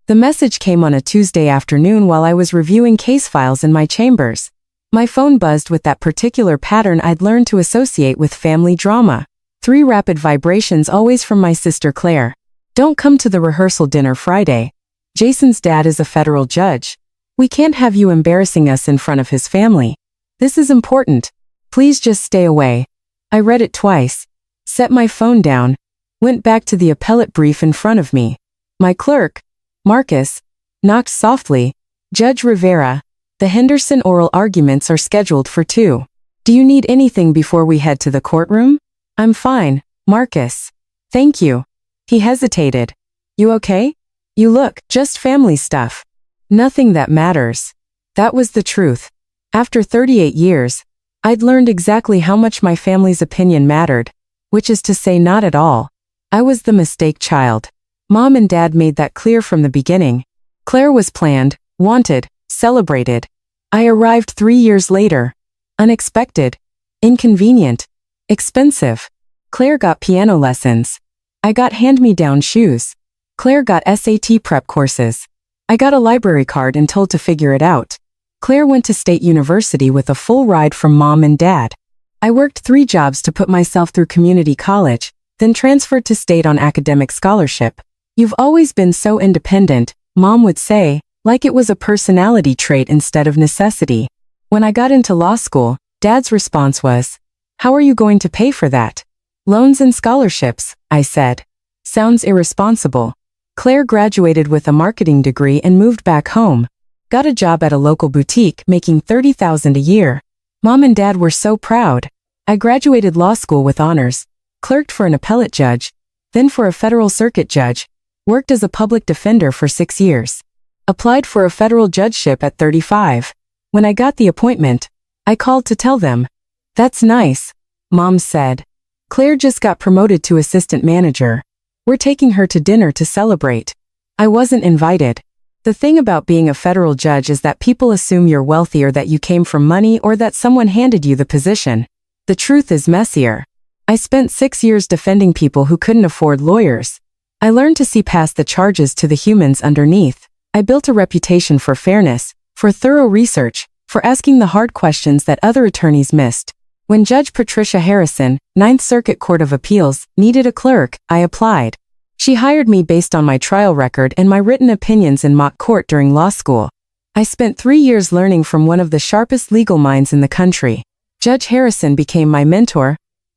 The message came on a Tuesday afternoon while I was reviewing case files in my chambers. My phone buzzed with that particular pattern I'd learned to associate with family drama. 3 rapid vibrations, always from my sister Claire. Don't come to the rehearsal dinner Friday. Jason's dad is a federal judge. We can't have you embarrassing us in front of his family. This is important. Please just stay away. I read it twice, set my phone down, went back to the appellate brief in front of me. My clerk, Marcus, knocked softly. Judge Rivera, the Henderson oral arguments are scheduled for 2. Do you need anything before we head to the courtroom? I'm fine, Marcus. Thank you. He hesitated. You okay? You look, just family stuff. Nothing that matters. That was the truth. After 38 years, I'd learned exactly how much my family's opinion mattered, which is to say not at all. I was the mistake child. Mom and Dad made that clear from the beginning. Claire was planned, wanted, celebrated. I arrived 3 years later. Unexpected. Inconvenient. Expensive. Claire got piano lessons. I got hand-me-down shoes. Claire got SAT prep courses. I got a library card and told to figure it out. Claire went to State University with a full ride from Mom and Dad. I worked 3 jobs to put myself through community college, then transferred to State on academic scholarship. You've always been so independent, Mom would say, like it was a personality trait instead of necessity. When I got into law school, Dad's response was, "How are you going to pay for that?" "Loans and scholarships," I said. Sounds irresponsible. Claire graduated with a marketing degree and moved back home. Got a job at a local boutique making $30,000 a year. Mom and Dad were so proud. I graduated law school with honors, clerked for an appellate judge, then for a federal circuit judge, worked as a public defender for 6 years. Applied for a federal judgeship at 35. When I got the appointment, I called to tell them. "That's nice," Mom said. "Claire just got promoted to assistant manager. We're taking her to dinner to celebrate." I wasn't invited. The thing about being a federal judge is that people assume you're wealthy or that you came from money or that someone handed you the position. The truth is messier. I spent 6 years defending people who couldn't afford lawyers. I learned to see past the charges to the humans underneath. I built a reputation for fairness, for thorough research, for asking the hard questions that other attorneys missed. When Judge Patricia Harrison, 9th Circuit Court of Appeals, needed a clerk, I applied. She hired me based on my trial record and my written opinions in mock court during law school. I spent 3 years learning from one of the sharpest legal minds in the country. Judge Harrison became my mentor,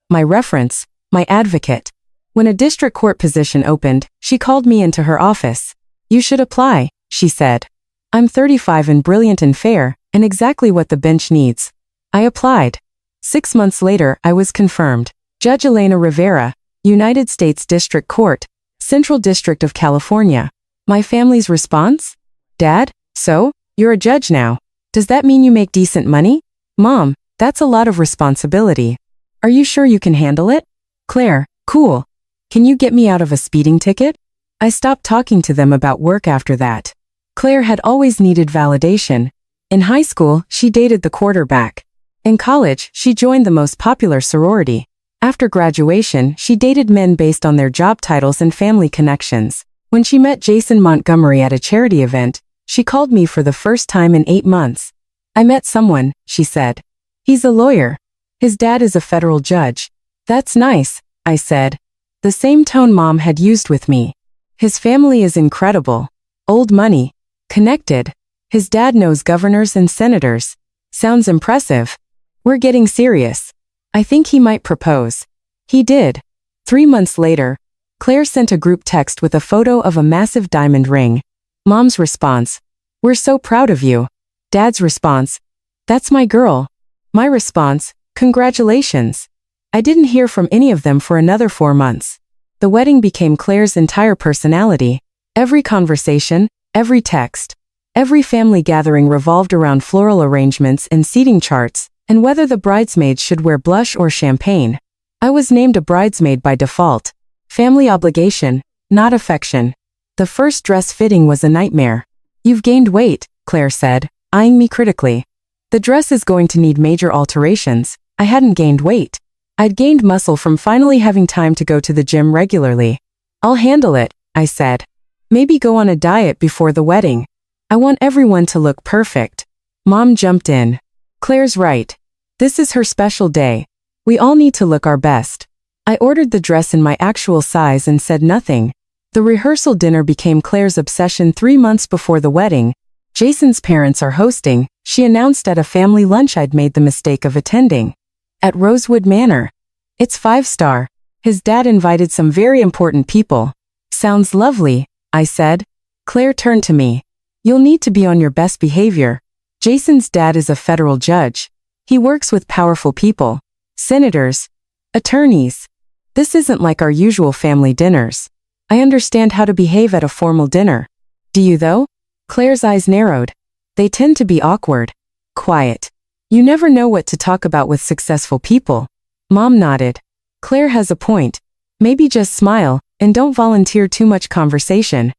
my reference, my advocate. When a district court position opened, she called me into her office. "You should apply," she said. "I'm 35 and brilliant and fair, and exactly what the bench needs." I applied. 6 months later, I was confirmed. Judge Elena Rivera, United States District Court, Central District of California. My family's response? "Dad, so, you're a judge now. Does that mean you make decent money?" "Mom, that's a lot of responsibility. Are you sure you can handle it?" "Claire, cool. Can you get me out of a speeding ticket?" I stopped talking to them about work after that. Claire had always needed validation. In high school, she dated the quarterback. In college, she joined the most popular sorority. After graduation, she dated men based on their job titles and family connections. When she met Jason Montgomery at a charity event, she called me for the first time in 8 months. "I met someone," she said. "He's a lawyer. His dad is a federal judge." "That's nice," I said. The same tone Mom had used with me. "His family is incredible. Old money. Connected. His dad knows governors and senators. Sounds impressive. We're getting serious. I think he might propose." He did. 3 months later, Claire sent a group text with a photo of a massive diamond ring. Mom's response, "We're so proud of you." Dad's response, "That's my girl." My response, "Congratulations." I didn't hear from any of them for another 4 months. The wedding became Claire's entire personality. Every conversation, every text, every family gathering revolved around floral arrangements and seating charts, and whether the bridesmaids should wear blush or champagne. I was named a bridesmaid by default. Family obligation, not affection. The first dress fitting was a nightmare. "You've gained weight," Claire said, eyeing me critically. "The dress is going to need major alterations." I hadn't gained weight. I'd gained muscle from finally having time to go to the gym regularly. "I'll handle it," I said. Maybe go on a diet before the wedding. I want everyone to look perfect. Mom jumped in. Claire's right. This is her special day. We all need to look our best. I ordered the dress in my actual size and said nothing. The rehearsal dinner became Claire's obsession 3 months before the wedding. Jason's parents are hosting, she announced at a family lunch I'd made the mistake of attending. At Rosewood Manor. It's 5-star. His dad invited some very important people. Sounds lovely, I said. Claire turned to me. You'll need to be on your best behavior. Jason's dad is a federal judge. He works with powerful people. Senators. Attorneys. This isn't like our usual family dinners. I understand how to behave at a formal dinner. Do you though? Claire's eyes narrowed. They tend to be awkward. Quiet. You never know what to talk about with successful people. Mom nodded. Claire has a point. Maybe just smile, and don't volunteer too much conversation.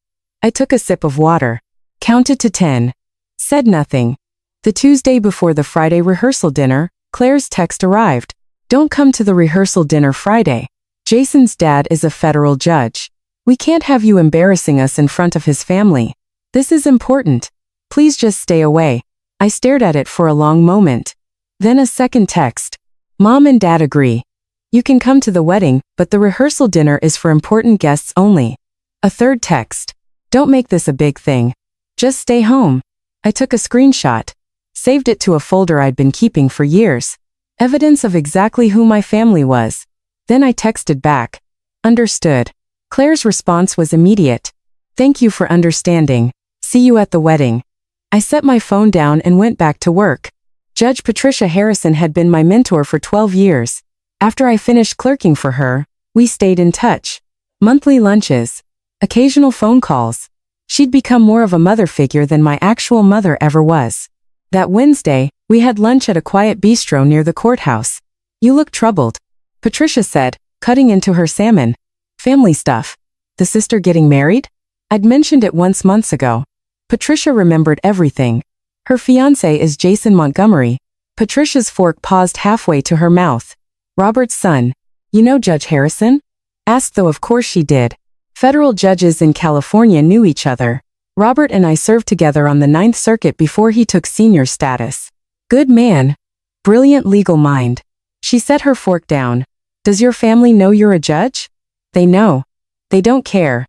I took a sip of water. Counted to 10. Said nothing. The Tuesday before the Friday rehearsal dinner, Claire's text arrived. Don't come to the rehearsal dinner Friday. Jason's dad is a federal judge. We can't have you embarrassing us in front of his family. This is important. Please just stay away. I stared at it for a long moment. Then a second text. Mom and Dad agree. You can come to the wedding, but the rehearsal dinner is for important guests only. A third text. Don't make this a big thing. Just stay home. I took a screenshot. Saved it to a folder I'd been keeping for years. Evidence of exactly who my family was. Then I texted back. Understood. Claire's response was immediate. Thank you for understanding. See you at the wedding. I set my phone down and went back to work. Judge Patricia Harrison had been my mentor for 12 years. After I finished clerking for her, we stayed in touch. Monthly lunches. Occasional phone calls. She'd become more of a mother figure than my actual mother ever was. That Wednesday, we had lunch at a quiet bistro near the courthouse. You look troubled, Patricia said, cutting into her salmon. Family stuff. The sister getting married? I'd mentioned it once months ago. Patricia remembered everything. Her fiancé is Jason Montgomery. Patricia's fork paused halfway to her mouth. Robert's son. You know Judge Harrison? Asked though of course she did. Federal judges in California knew each other. Robert and I served together on the Ninth Circuit before he took senior status. Good man. Brilliant legal mind. She set her fork down. Does your family know you're a judge? They know. They don't care.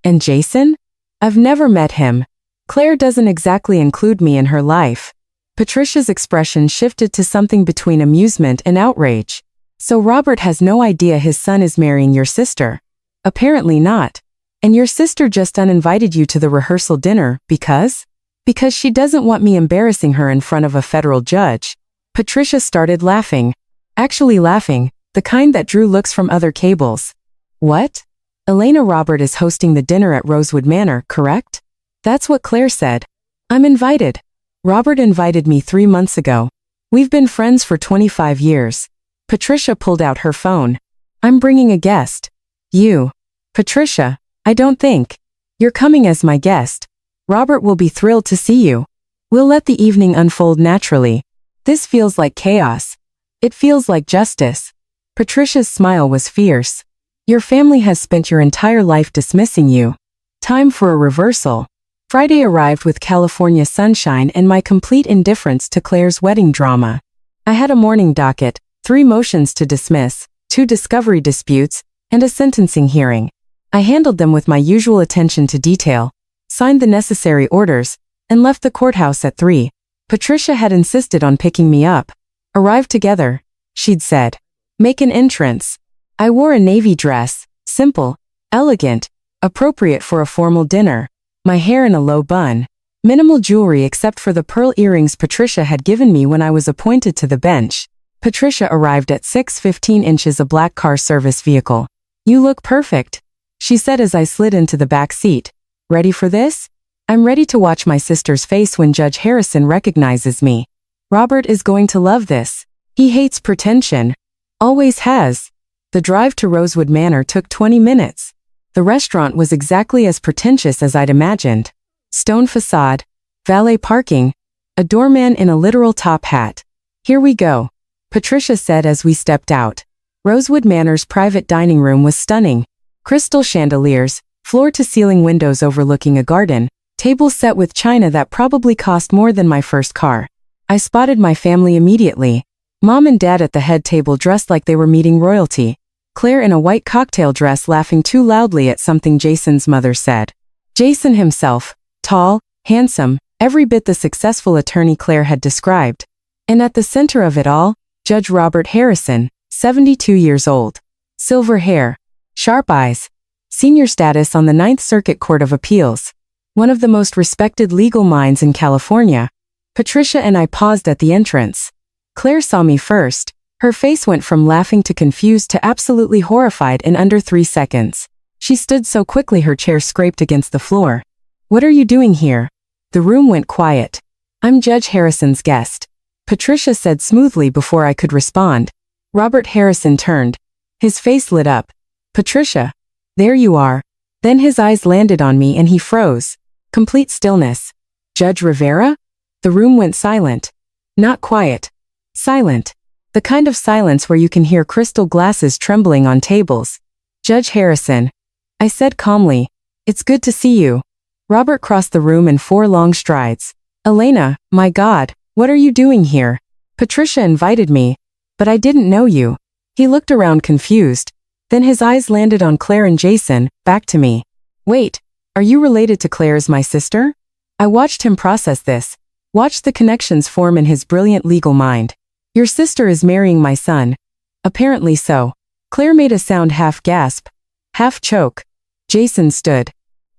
And Jason? I've never met him. Claire doesn't exactly include me in her life. Patricia's expression shifted to something between amusement and outrage. So Robert has no idea his son is marrying your sister? Apparently not. And your sister just uninvited you to the rehearsal dinner, because? Because she doesn't want me embarrassing her in front of a federal judge. Patricia started laughing. Actually laughing, the kind that drew looks from other cables. What? Elena Robert is hosting the dinner at Rosewood Manor, correct? That's what Claire said. I'm invited. Robert invited me 3 months ago. We've been friends for 25 years. Patricia pulled out her phone. I'm bringing a guest. You. Patricia, I don't think. You're coming as my guest. Robert will be thrilled to see you. We'll let the evening unfold naturally. This feels like chaos. It feels like justice. Patricia's smile was fierce. Your family has spent your entire life dismissing you. Time for a reversal. Friday arrived with California sunshine and my complete indifference to Claire's wedding drama. I had a morning docket, 3 motions to dismiss, 2 discovery disputes, and a sentencing hearing. I handled them with my usual attention to detail, signed the necessary orders, and left the courthouse at 3. Patricia had insisted on picking me up. Arrive together, she'd said. Make an entrance. I wore a navy dress, simple, elegant, appropriate for a formal dinner. My hair in a low bun. Minimal jewelry except for the pearl earrings Patricia had given me when I was appointed to the bench. Patricia arrived at 6:15 inches a black car service vehicle. You look perfect, she said as I slid into the back seat. Ready for this? I'm ready to watch my sister's face when Judge Harrison recognizes me. Robert is going to love this. He hates pretension. Always has. The drive to Rosewood Manor took 20 minutes. The restaurant was exactly as pretentious as I'd imagined. Stone facade, valet parking, a doorman in a literal top hat. Here we go, Patricia said as we stepped out. Rosewood Manor's private dining room was stunning. Crystal chandeliers, floor-to-ceiling windows overlooking a garden, tables set with china that probably cost more than my first car. I spotted my family immediately. Mom and Dad at the head table dressed like they were meeting royalty. Claire in a white cocktail dress laughing too loudly at something Jason's mother said. Jason himself, tall, handsome, every bit the successful attorney Claire had described. And at the center of it all, Judge Robert Harrison, 72 years old. Silver hair, sharp eyes, senior status on the Ninth Circuit Court of Appeals. One of the most respected legal minds in California. Patricia and I paused at the entrance. Claire saw me first. Her face went from laughing to confused to absolutely horrified in under 3 seconds. She stood so quickly her chair scraped against the floor. "What are you doing here?" The room went quiet. "I'm Judge Harrison's guest," Patricia said smoothly before I could respond. Robert Harrison turned. His face lit up. "Patricia, there you are." Then his eyes landed on me and he froze. Complete stillness. "Judge Rivera?" The room went silent. Not quiet. Silent. The kind of silence where you can hear crystal glasses trembling on tables. "Judge Harrison," I said calmly, "it's good to see you." Robert crossed the room in 4 long strides. "Elena, my God, what are you doing here?" "Patricia invited me, but I didn't know you." He looked around confused. Then his eyes landed on Claire and Jason, back to me. "Wait, are you related to Claire as my sister?" I watched him process this. Watched the connections form in his brilliant legal mind. "Your sister is marrying my son." "Apparently so." Claire made a sound half gasp, half choke. Jason stood.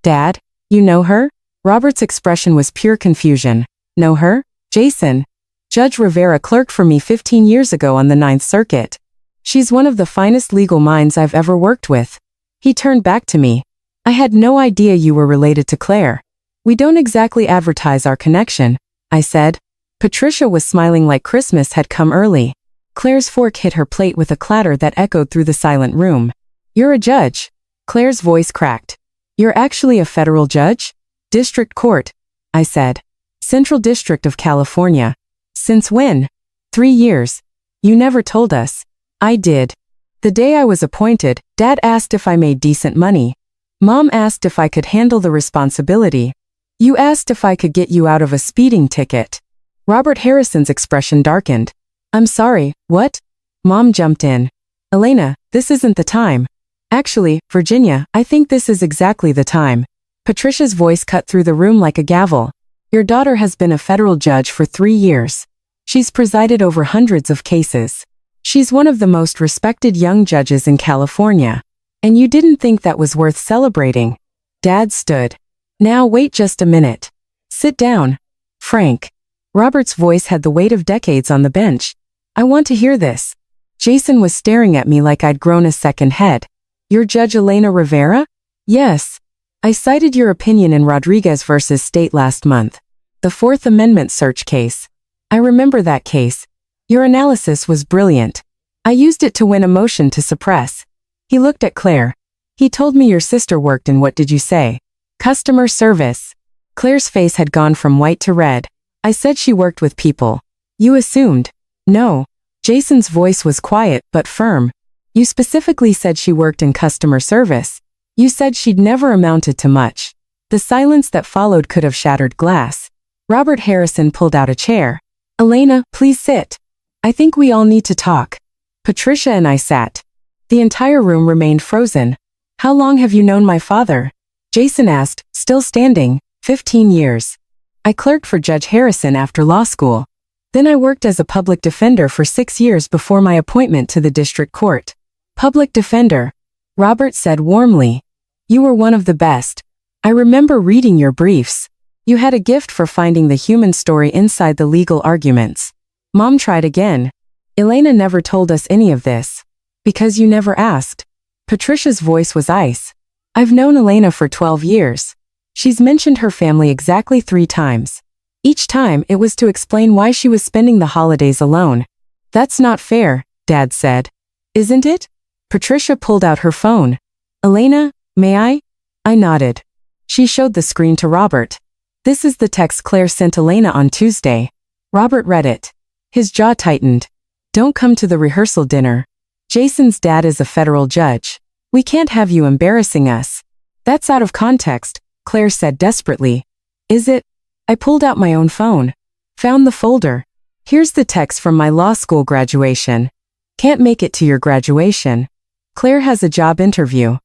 "Dad, you know her?" Robert's expression was pure confusion. "Know her? Jason?" "Judge Rivera clerked for me 15 years ago on the Ninth Circuit. She's one of the finest legal minds I've ever worked with." He turned back to me. "I had no idea you were related to Claire." "We don't exactly advertise our connection," I said. Patricia was smiling like Christmas had come early. Claire's fork hit her plate with a clatter that echoed through the silent room. "You're a judge." Claire's voice cracked. "You're actually a federal judge?" "District Court," I said. "Central District of California." "Since when?" 3 years. "You never told us." "I did. The day I was appointed, Dad asked if I made decent money. Mom asked if I could handle the responsibility. You asked if I could get you out of a speeding ticket." Robert Harrison's expression darkened. "I'm sorry, what?" Mom jumped in. "Elena, this isn't the time." "Actually, Virginia, I think this is exactly the time." Patricia's voice cut through the room like a gavel. "Your daughter has been a federal judge for 3 years. She's presided over hundreds of cases. She's one of the most respected young judges in California. And you didn't think that was worth celebrating." Dad stood. "Now wait just a minute. Sit down. Frank." Robert's voice had the weight of decades on the bench. "I want to hear this." Jason was staring at me like I'd grown a second head. "You're Judge Elena Rivera?" "Yes. I cited your opinion in Rodriguez versus State last month. The Fourth Amendment search case. I remember that case. Your analysis was brilliant. I used it to win a motion to suppress." He looked at Claire. "He told me your sister worked in what did you say? Customer service." Claire's face had gone from white to red. "I said she worked with people." "You assumed." "No." Jason's voice was quiet but firm. "You specifically said she worked in customer service. You said she'd never amounted to much." The silence that followed could have shattered glass. Robert Harrison pulled out a chair. "Elena, please sit. I think we all need to talk." Patricia and I sat. The entire room remained frozen. "How long have you known my father?" Jason asked, still standing. 15 years. I clerked for Judge Harrison after law school. Then I worked as a public defender for 6 years before my appointment to the district court." "Public defender," Robert said warmly. "You were one of the best. I remember reading your briefs. You had a gift for finding the human story inside the legal arguments." Mom tried again. "Elena never told us any of this. Because you never asked." Patricia's voice was ice. "I've known Elena for 12 years. She's mentioned her family exactly 3 times. Each time it was to explain why she was spending the holidays alone." "That's not fair," Dad said. "Isn't it?" Patricia pulled out her phone. "Elena, may I?" I nodded. She showed the screen to Robert. "This is the text Claire sent Elena on Tuesday." Robert read it. His jaw tightened. "Don't come to the rehearsal dinner. Jason's dad is a federal judge. We can't have you embarrassing us." That's out of context, Claire said desperately. Is it? I pulled out my own phone. Found the folder. Here's the text from my law school graduation. Can't make it to your graduation. Claire has a job interview.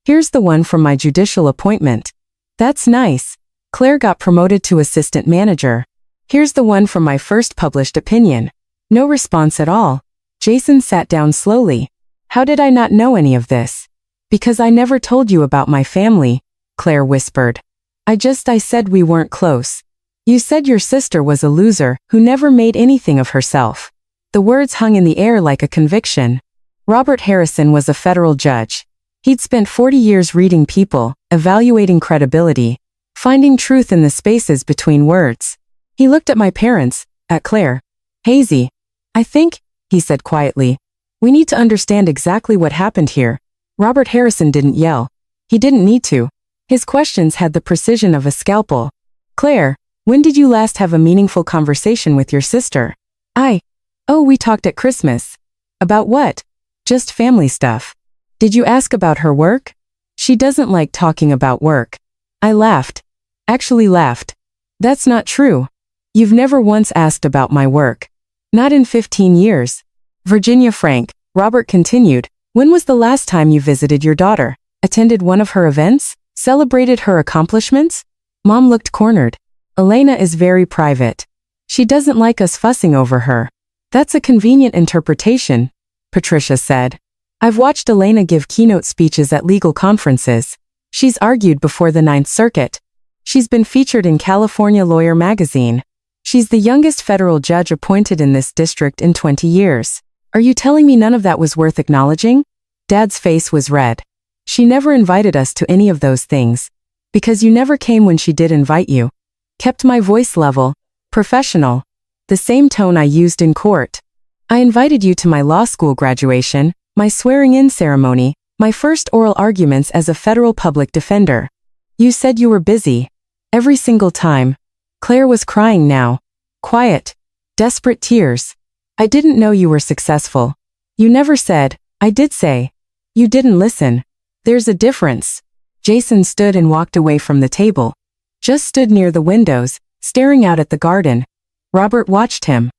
Here's the one from my judicial appointment. That's nice. Claire got promoted to assistant manager. Here's the one from my first published opinion. No response at all. Jason sat down slowly. How did I not know any of this? Because I never told you about my family, Claire whispered. I said we weren't close. You said your sister was a loser who never made anything of herself. The words hung in the air like a conviction. Robert Harrison was a federal judge. He'd spent 40 years reading people, evaluating credibility, finding truth in the spaces between words. He looked at my parents, at Claire. Hazy. I think, he said quietly, we need to understand exactly what happened here. Robert Harrison didn't yell. He didn't need to. His questions had the precision of a scalpel. Claire, when did you last have a meaningful conversation with your sister? Oh, we talked at Christmas. About what? Just family stuff. Did you ask about her work? She doesn't like talking about work. I laughed. Actually laughed. That's not true. You've never once asked about my work. Not in 15 years. Virginia Frank, Robert continued, when was the last time you visited your daughter? Attended one of her events? Celebrated her accomplishments? Mom looked cornered. Elena is very private. She doesn't like us fussing over her. That's a convenient interpretation, Patricia said. I've watched Elena give keynote speeches at legal conferences. She's argued before the Ninth Circuit. She's been featured in California Lawyer magazine. She's the youngest federal judge appointed in this district in 20 years. Are you telling me none of that was worth acknowledging? Dad's face was red. She never invited us to any of those things. Because you never came when she did invite you. Kept my voice level, professional. The same tone I used in court. I invited you to my law school graduation, my swearing-in ceremony, my first oral arguments as a federal public defender. You said you were busy. Every single time. Claire was crying now. Quiet. Desperate tears. I didn't know you were successful. You never said, I did say. You didn't listen. There's a difference. Jason stood and walked away from the table. Just stood near the windows, staring out at the garden. Robert watched him.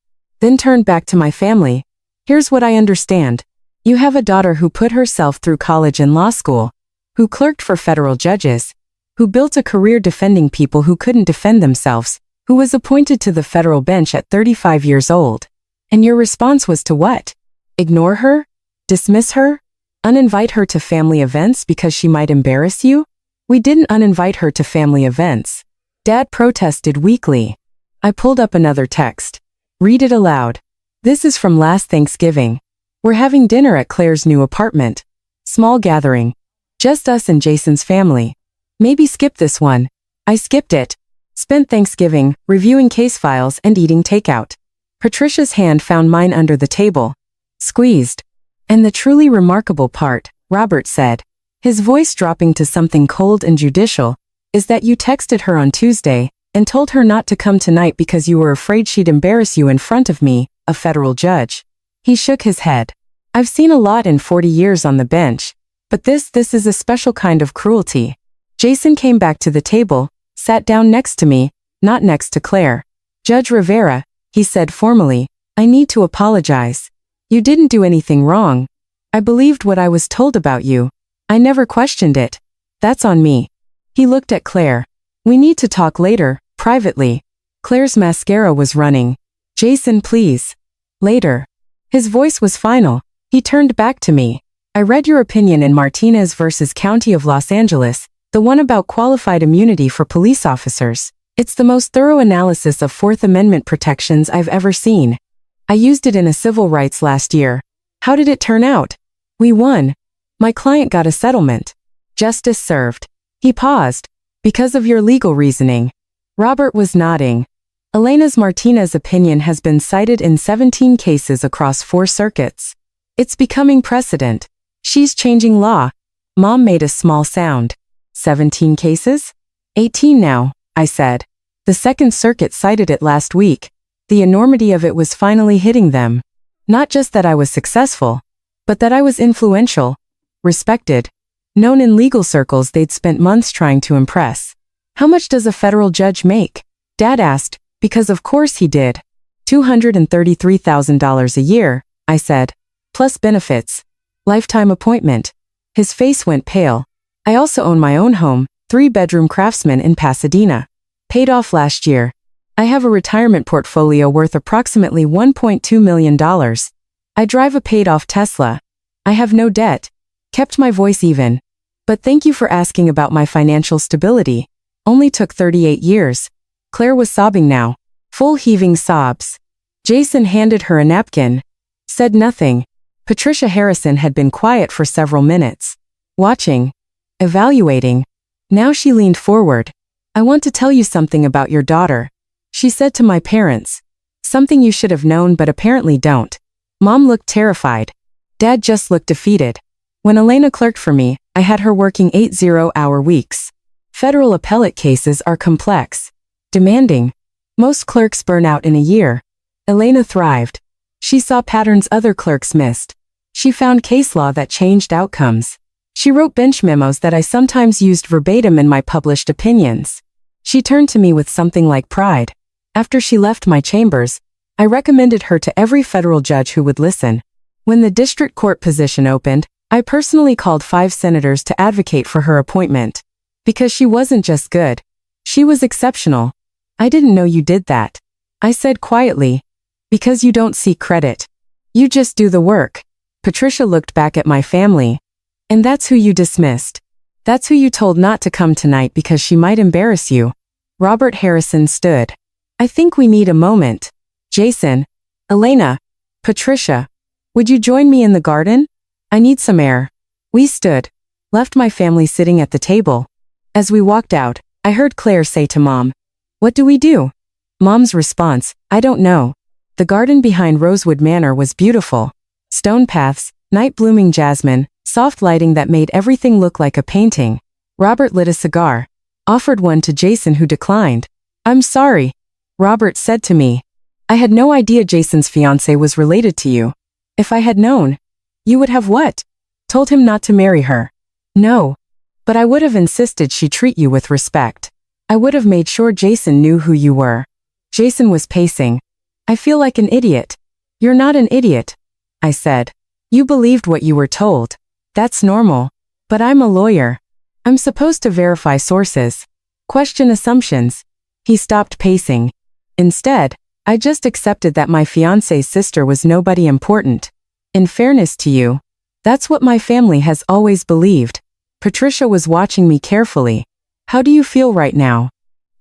Then turned back to my family. Here's what I understand. You have a daughter who put herself through college and law school, who clerked for federal judges, who built a career defending people who couldn't defend themselves, who was appointed to the federal bench at 35 years old. And your response was to what? Ignore her? Dismiss her? Uninvite her to family events because she might embarrass you? We didn't uninvite her to family events. Dad protested weakly. I pulled up another text. Read it aloud. This is from last Thanksgiving. We're having dinner at Claire's new apartment. Small gathering. Just us and Jason's family. Maybe skip this one. I skipped it. Spent Thanksgiving reviewing case files and eating takeout. Patricia's hand found mine under the table. Squeezed. And the truly remarkable part, Robert said, his voice dropping to something cold and judicial, is that you texted her on Tuesday and told her not to come tonight because you were afraid she'd embarrass you in front of me, a federal judge. He shook his head. I've seen a lot in 40 years on the bench, but this is a special kind of cruelty. Jason came back to the table, sat down next to me, not next to Claire. Judge Rivera, he said formally, I need to apologize. You didn't do anything wrong. I believed what I was told about you. I never questioned it. That's on me. He looked at Claire. We need to talk later, privately. Claire's mascara was running. Jason, please. Later. His voice was final. He turned back to me. I read your opinion in Martinez versus County of Los Angeles, the one about qualified immunity for police officers. It's the most thorough analysis of Fourth Amendment protections I've ever seen. I used it in a civil rights last year. How did it turn out? We won. My client got a settlement. Justice served. He paused. Because of your legal reasoning. Robert was nodding. Elena's Martinez opinion has been cited in 17 cases across 4 circuits. It's becoming precedent. She's changing law. Mom made a small sound. 17 cases? 18 now, I said. The Second Circuit cited it last week. The enormity of it was finally hitting them. Not just that I was successful, but that I was influential, respected. Known in legal circles, they'd spent months trying to impress. How much does a federal judge make? Dad asked, because of course he did. $233,000 a year, I said. Plus benefits. Lifetime appointment. His face went pale. I also own my own home, 3-bedroom Craftsman in Pasadena. Paid off last year. I have a retirement portfolio worth approximately $1.2 million. I drive a paid-off Tesla. I have no debt. Kept my voice even. But thank you for asking about my financial stability. Only took 38 years. Claire was sobbing now. Full heaving sobs. Jason handed her a napkin. Said nothing. Patricia Harrison had been quiet for several minutes. Watching. Evaluating. Now she leaned forward. I want to tell you something about your daughter. She said to my parents. Something you should have known but apparently don't. Mom looked terrified. Dad just looked defeated. When Elena clerked for me, I had her working 8 0-hour weeks. Federal appellate cases are complex. Demanding. Most clerks burn out in a year. Elena thrived. She saw patterns other clerks missed. She found case law that changed outcomes. She wrote bench memos that I sometimes used verbatim in my published opinions. She turned to me with something like pride. After she left my chambers, I recommended her to every federal judge who would listen. When the district court position opened, I personally called 5 senators to advocate for her appointment. Because she wasn't just good. She was exceptional. I didn't know you did that. I said quietly. Because you don't seek credit. You just do the work. Patricia looked back at my family. And that's who you dismissed. That's who you told not to come tonight because she might embarrass you. Robert Harrison stood. I think we need a moment. Jason. Elena. Patricia. Would you join me in the garden? I need some air. We stood. Left my family sitting at the table. As we walked out, I heard Claire say to Mom, "What do we do?" Mom's response, "I don't know." The garden behind Rosewood Manor was beautiful. Stone paths, night-blooming jasmine, soft lighting that made everything look like a painting. Robert lit a cigar. Offered one to Jason, who declined. "I'm sorry," Robert said to me. "I had no idea Jason's fiancé was related to you. If I had known." "You would have what?" "Told him not to marry her." "No. But I would have insisted she treat you with respect. I would have made sure Jason knew who you were." Jason was pacing. "I feel like an idiot." "You're not an idiot," I said. "You believed what you were told. That's normal. But I'm a lawyer. I'm supposed to verify sources. Question assumptions." He stopped pacing. Instead, I just accepted that my fiancé's sister was nobody important. In fairness to you, that's what my family has always believed. Patricia was watching me carefully. "How do you feel right now?"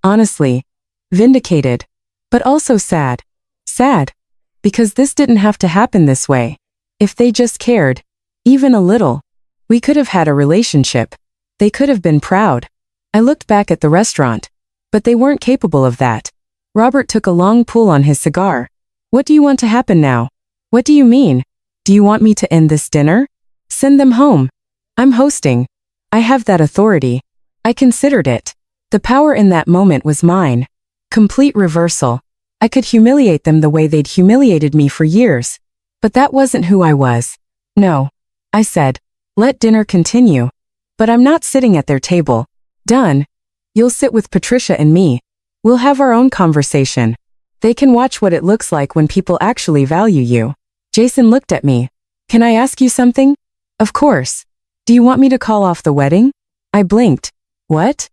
"Honestly, vindicated. But also sad." "Sad? Because this didn't have to happen this way. If they just cared, even a little, we could have had a relationship. They could have been proud." I looked back at the restaurant. But they weren't capable of that. Robert took a long pull on his cigar. "What do you want to happen now?" "What do you mean? Do you want me to end this dinner?" "Send them home. I'm hosting. I have that authority." I considered it. The power in that moment was mine. Complete reversal. I could humiliate them the way they'd humiliated me for years. But that wasn't who I was. "No," I said. "Let dinner continue. But I'm not sitting at their table." "Done. You'll sit with Patricia and me. We'll have our own conversation. They can watch what it looks like when people actually value you." Jason looked at me. "Can I ask you something?" "Of course. Do you want me to call off the wedding?" I blinked. "What?"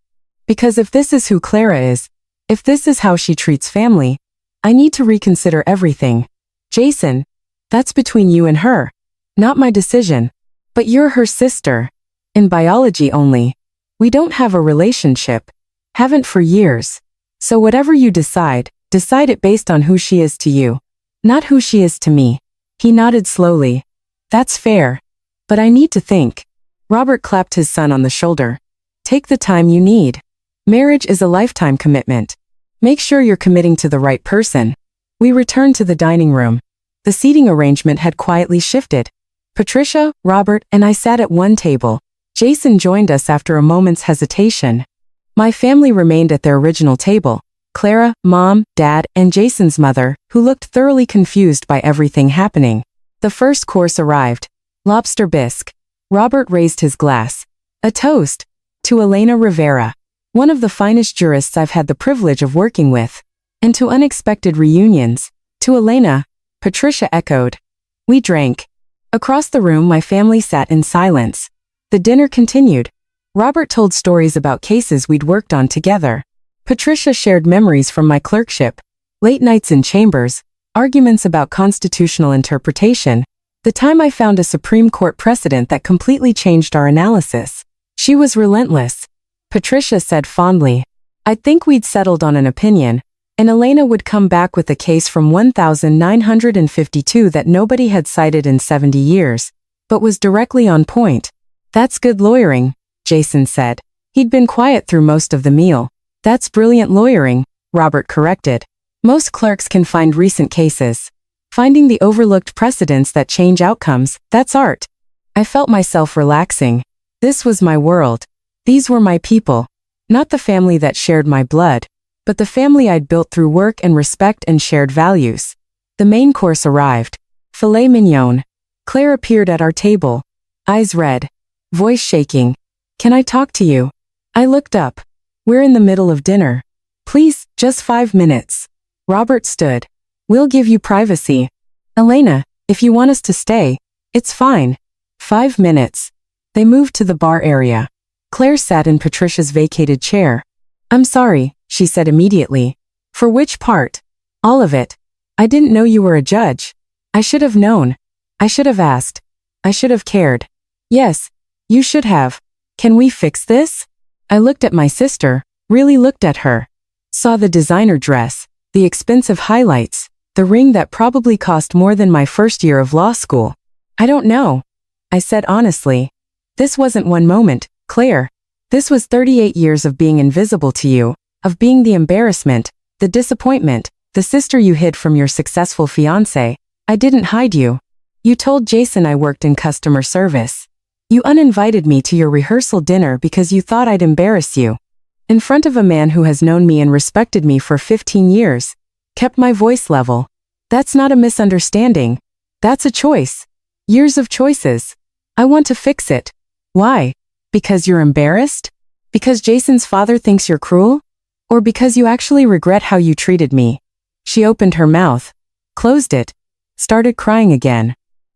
"Because if this is who Clara is, if this is how she treats family, I need to reconsider everything." "Jason, that's between you and her. Not my decision." "But you're her sister. In biology only. We don't have a relationship. Haven't for years. So whatever you decide it based on who she is to you. Not who she is to me." He nodded slowly. "That's fair. But I need to think." Robert clapped his son on the shoulder. "Take the time you need. Marriage is a lifetime commitment. Make sure you're committing to the right person." We returned to the dining room. The seating arrangement had quietly shifted. Patricia, Robert, and I sat at one table. Jason joined us after a moment's hesitation. My family remained at their original table. Clara, Mom, Dad, and Jason's mother, who looked thoroughly confused by everything happening. The first course arrived. Lobster bisque. Robert raised his glass. A toast to Elena Rivera, one of the finest jurists I've had the privilege of working with, and to unexpected reunions. To Elena, Patricia echoed. We drank. Across the room, my family sat in silence. The dinner continued. Robert told stories about cases we'd worked on together. Patricia shared memories from my clerkship, late nights in chambers, arguments about constitutional interpretation, the time I found a Supreme Court precedent that completely changed our analysis. She was relentless. Patricia said fondly, I'd think we'd settled on an opinion, and Elena would come back with a case from 1952 that nobody had cited in 70 years, but was directly on point. That's good lawyering, Jason said. He'd been quiet through most of the meal. That's brilliant lawyering, Robert corrected. Most clerks can find recent cases. Finding the overlooked precedents that change outcomes, that's art. I felt myself relaxing. This was my world. These were my people. Not the family that shared my blood, but the family I'd built through work and respect and shared values. The main course arrived. Filet mignon. Claire appeared at our table. Eyes red. Voice shaking. Can I talk to you? I looked up. We're in the middle of dinner. Please, just 5 minutes. Robert stood. We'll give you privacy. Elena, if you want us to stay, it's fine. 5 minutes. They moved to the bar area. Claire sat in Patricia's vacated chair. I'm sorry, she said immediately. For which part? All of it. I didn't know you were a judge. I should have known. I should have asked. I should have cared. Yes, you should have. Can we fix this? I looked at my sister, really looked at her. Saw the designer dress, the expensive highlights, the ring that probably cost more than my first year of law school. I don't know. I said honestly. This wasn't one moment, Claire. This was 38 years of being invisible to you, of being the embarrassment, the disappointment, the sister you hid from your successful fiancé. I didn't hide you. You told Jason I worked in customer service. You uninvited me to your rehearsal dinner because you thought I'd embarrass you. In front of a man who has known me and respected me for 15 years. Kept my voice level. That's not a misunderstanding. That's a choice. Years of choices. I want to fix it. Why? Because you're embarrassed? Because Jason's father thinks you're cruel? Or because you actually regret how you treated me? She opened her mouth, closed it, started crying again.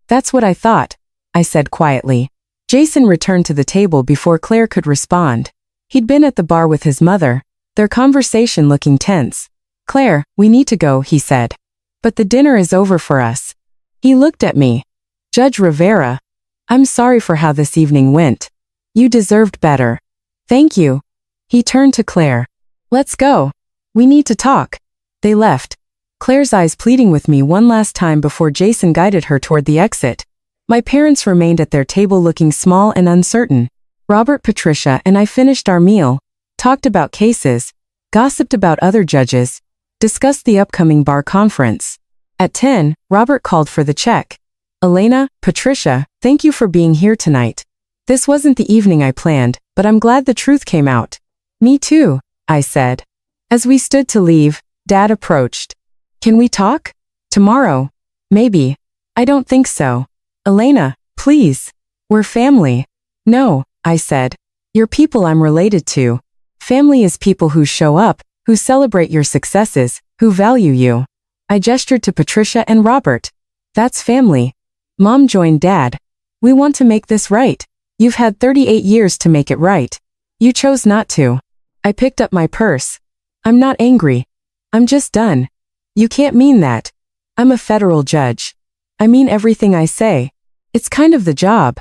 That's what I thought, I said quietly. Jason returned to the table before Claire could respond. He'd been at the bar with his mother, their conversation looking tense. Claire, we need to go, he said. But the dinner is over for us. He looked at me. Judge Rivera, I'm sorry for how this evening went. You deserved better. Thank you. He turned to Claire. Let's go. We need to talk. They left. Claire's eyes pleading with me one last time before Jason guided her toward the exit. My parents remained at their table looking small and uncertain. Robert, Patricia, and I finished our meal, talked about cases, gossiped about other judges, discussed the upcoming bar conference. At 10, Robert called for the check. Elena, Patricia, thank you for being here tonight. This wasn't the evening I planned, but I'm glad the truth came out. Me too, I said. As we stood to leave, Dad approached. Can we talk? Tomorrow. Maybe. I don't think so. Elena, please. We're family. No, I said. You're people I'm related to. Family is people who show up, who celebrate your successes, who value you. I gestured to Patricia and Robert. That's family. Mom joined Dad. We want to make this right. You've had 38 years to make it right. You chose not to. I picked up my purse. I'm not angry. I'm just done. You can't mean that. I'm a federal judge. I mean everything I say. It's kind of the job.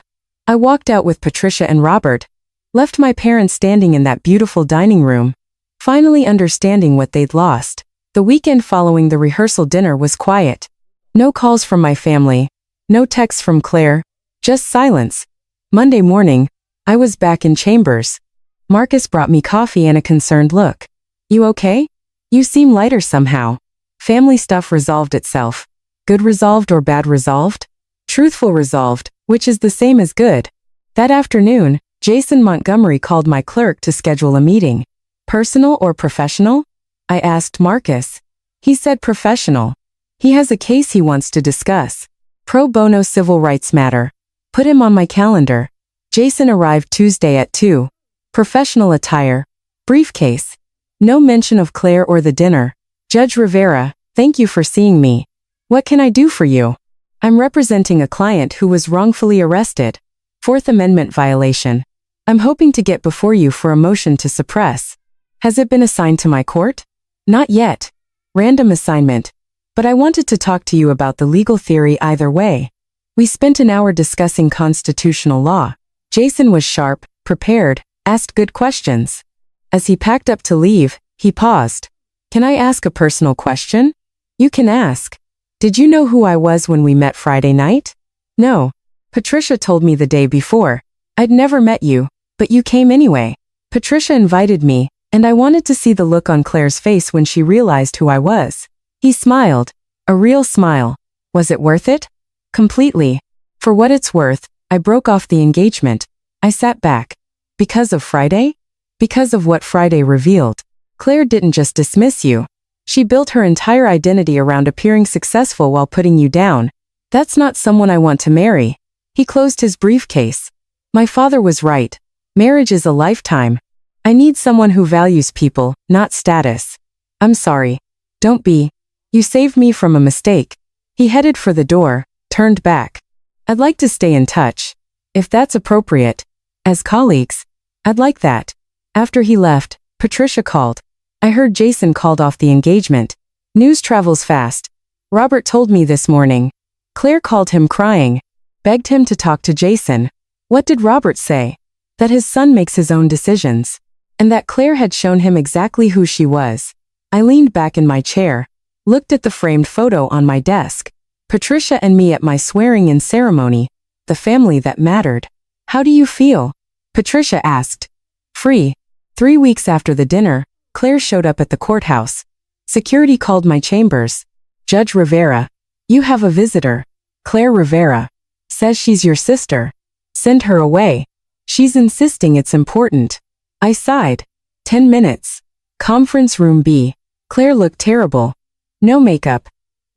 I walked out with Patricia and Robert, left my parents standing in that beautiful dining room, finally understanding what they'd lost. The weekend following the rehearsal dinner was quiet. No calls from my family. No texts from Claire. Just silence. Monday morning, I was back in chambers. Marcus brought me coffee and a concerned look. You okay? You seem lighter somehow. Family stuff resolved itself. Good resolved or bad resolved? Truthful resolved, which is the same as good. That afternoon, Jason Montgomery called my clerk to schedule a meeting. Personal or professional? I asked Marcus. He said professional. He has a case he wants to discuss. Pro bono civil rights matter. Put him on my calendar. Jason arrived Tuesday at 2. Professional attire. Briefcase. No mention of Claire or the dinner. Judge Rivera, thank you for seeing me. What can I do for you? I'm representing a client who was wrongfully arrested. Fourth Amendment violation. I'm hoping to get before you for a motion to suppress. Has it been assigned to my court? Not yet. Random assignment. But I wanted to talk to you about the legal theory either way. We spent an hour discussing constitutional law. Jason was sharp, prepared, asked good questions. As he packed up to leave, he paused. Can I ask a personal question? You can ask. Did you know who I was when we met Friday night? No. Patricia told me the day before. I'd never met you, but you came anyway. Patricia invited me, and I wanted to see the look on Claire's face when she realized who I was. He smiled. A real smile. Was it worth it? Completely. For what it's worth, I broke off the engagement. I sat back. Because of Friday? Because of what Friday revealed. Claire didn't just dismiss you. She built her entire identity around appearing successful while putting you down. That's not someone I want to marry. He closed his briefcase. My father was right. Marriage is a lifetime. I need someone who values people, not status. I'm sorry. Don't be. You saved me from a mistake. He headed for the door, turned back. I'd like to stay in touch. If that's appropriate. As colleagues. I'd like that. After he left, Patricia called. I heard Jason called off the engagement. News travels fast. Robert told me this morning. Claire called him crying. Begged him to talk to Jason. What did Robert say? That his son makes his own decisions. And that Claire had shown him exactly who she was. I leaned back in my chair. Looked at the framed photo on my desk. Patricia and me at my swearing-in ceremony. The family that mattered. How do you feel? Patricia asked. Free. 3 weeks after the dinner, Claire showed up at the courthouse. Security called my chambers. Judge Rivera. You have a visitor. Claire Rivera. Says she's your sister. Send her away. She's insisting it's important. I sighed. 10 minutes. Conference room B. Claire looked terrible. No makeup.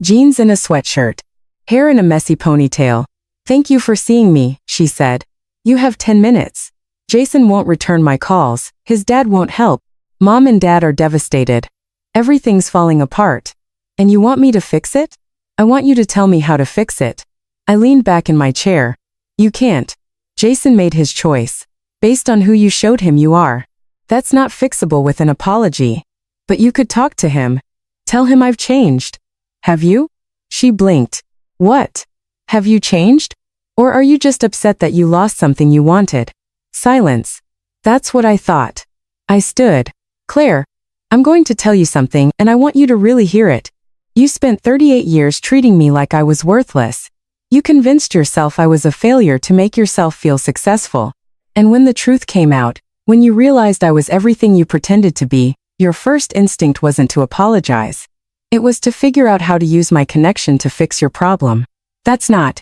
Jeans and a sweatshirt. Hair in a messy ponytail. Thank you for seeing me, she said. You have 10 minutes. Jason won't return my calls. His dad won't help. Mom and dad are devastated. Everything's falling apart. And you want me to fix it? I want you to tell me how to fix it. I leaned back in my chair. You can't. Jason made his choice. Based on who you showed him you are. That's not fixable with an apology. But you could talk to him. Tell him I've changed. Have you? She blinked. What? Have you changed? Or are you just upset that you lost something you wanted? Silence. That's what I thought. I stood. Claire, I'm going to tell you something and I want you to really hear it. You spent 38 years treating me like I was worthless. You convinced yourself I was a failure to make yourself feel successful. And when the truth came out, when you realized I was everything you pretended to be, your first instinct wasn't to apologize. It was to figure out how to use my connection to fix your problem. That's not.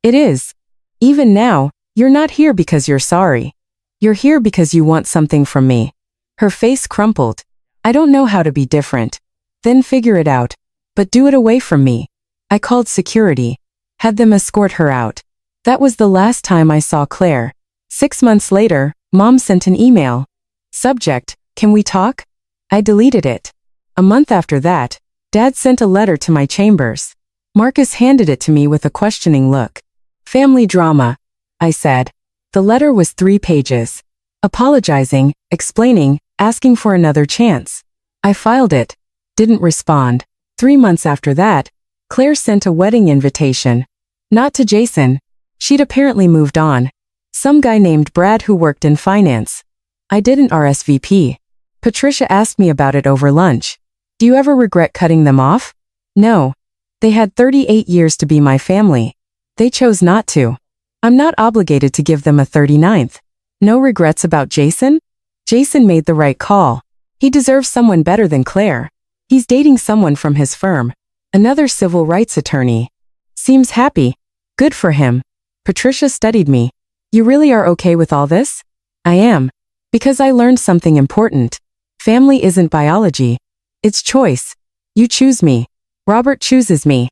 It is. Even now, you're not here because you're sorry. You're here because you want something from me. Her face crumpled. I don't know how to be different. Then figure it out. But do it away from me. I called security. Had them escort her out. That was the last time I saw Claire. 6 months later, Mom sent an email. Subject, can we talk? I deleted it. A month after that, Dad sent a letter to my chambers. Marcus handed it to me with a questioning look. Family drama, I said. The letter was 3 pages. Apologizing, explaining, asking for another chance. I filed it. Didn't respond. 3 months after that, Claire sent a wedding invitation. Not to Jason. She'd apparently moved on. Some guy named Brad who worked in finance. I didn't RSVP. Patricia asked me about it over lunch. Do you ever regret cutting them off? No. They had 38 years to be my family. They chose not to. I'm not obligated to give them a 39th. No regrets about Jason? Jason made the right call. He deserves someone better than Claire. He's dating someone from his firm. Another civil rights attorney. Seems happy. Good for him. Patricia studied me. You really are okay with all this? I am. Because I learned something important. Family isn't biology. It's choice. You choose me. Robert chooses me.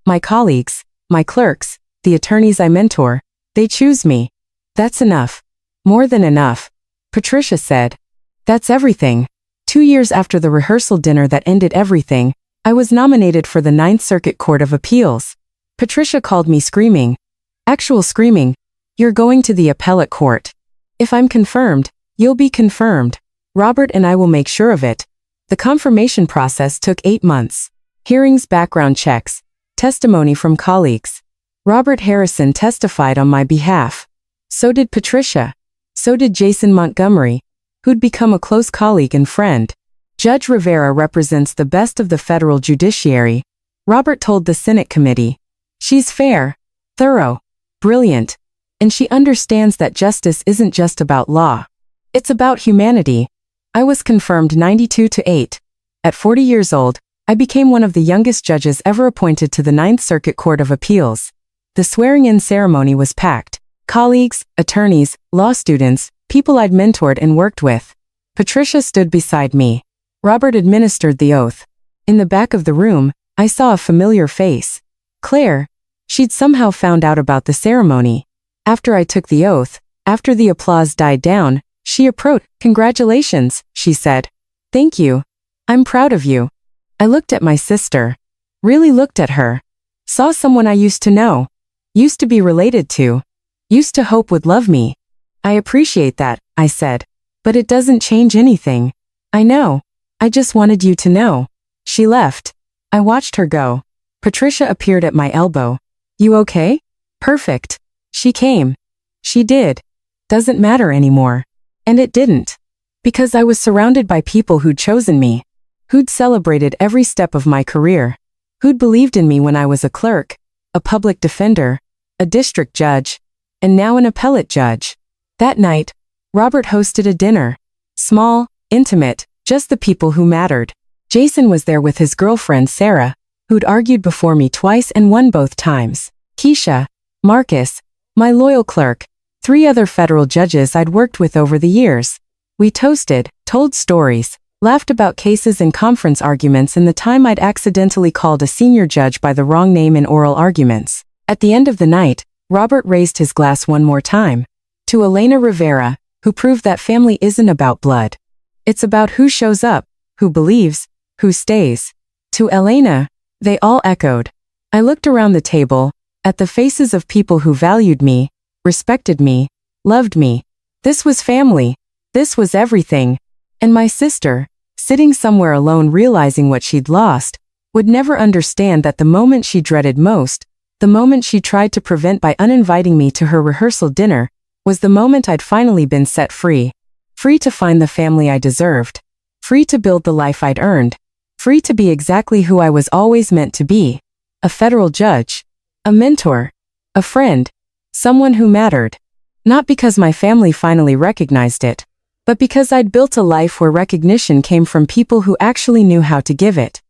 My colleagues, my clerks, the attorneys I mentor, they choose me. That's enough. More than enough, Patricia said. That's everything. 2 years after the rehearsal dinner that ended everything, I was nominated for the Ninth Circuit Court of Appeals. Patricia called me screaming. Actual screaming. You're going to the appellate court. If I'm confirmed, you'll be confirmed. Robert and I will make sure of it. The confirmation process took 8 months. Hearings, background checks, testimony from colleagues. Robert Harrison testified on my behalf. So did Patricia. So did Jason Montgomery, who'd become a close colleague and friend. Judge Rivera represents the best of the federal judiciary, Robert told the Senate committee. She's fair, thorough, brilliant, and she understands that justice isn't just about law. It's about humanity. I was confirmed 92-8. At 40 years old, I became one of the youngest judges ever appointed to the Ninth Circuit Court of Appeals. The swearing-in ceremony was packed. Colleagues, attorneys, law students, people I'd mentored and worked with. Patricia stood beside me. Robert administered the oath. In the back of the room, I saw a familiar face. Claire. She'd somehow found out about the ceremony. After I took the oath, after the applause died down, she approached. Congratulations, she said. Thank you. I'm proud of you. I looked at my sister. Really looked at her. Saw someone I used to know. Used to be related to. Used to hope would love me. I appreciate that, I said. But it doesn't change anything. I know. I just wanted you to know. She left. I watched her go. Patricia appeared at my elbow. You okay? Perfect. She came. She did. Doesn't matter anymore. And it didn't. Because I was surrounded by people who'd chosen me. Who'd celebrated every step of my career. Who'd believed in me when I was a clerk, a public defender, a district judge, and now an appellate judge. That night, Robert hosted a dinner. Small, intimate, just the people who mattered. Jason was there with his girlfriend Sarah, who'd argued before me twice and won both times. Keisha, Marcus, my loyal clerk, 3 other federal judges I'd worked with over the years. We toasted, told stories, laughed about cases and conference arguments and the time I'd accidentally called a senior judge by the wrong name in oral arguments. At the end of the night, Robert raised his glass one more time. To Elena Rivera, who proved that family isn't about blood. It's about who shows up, who believes, who stays. To Elena, they all echoed. I looked around the table, at the faces of people who valued me, respected me, loved me. This was family. This was everything. And my sister, sitting somewhere alone realizing what she'd lost, would never understand that the moment she dreaded most, the moment she tried to prevent by uninviting me to her rehearsal dinner, was the moment I'd finally been set free. Free to find the family I deserved. Free to build the life I'd earned. Free to be exactly who I was always meant to be. A federal judge. A mentor. A friend. Someone who mattered. Not because my family finally recognized it, but because I'd built a life where recognition came from people who actually knew how to give it.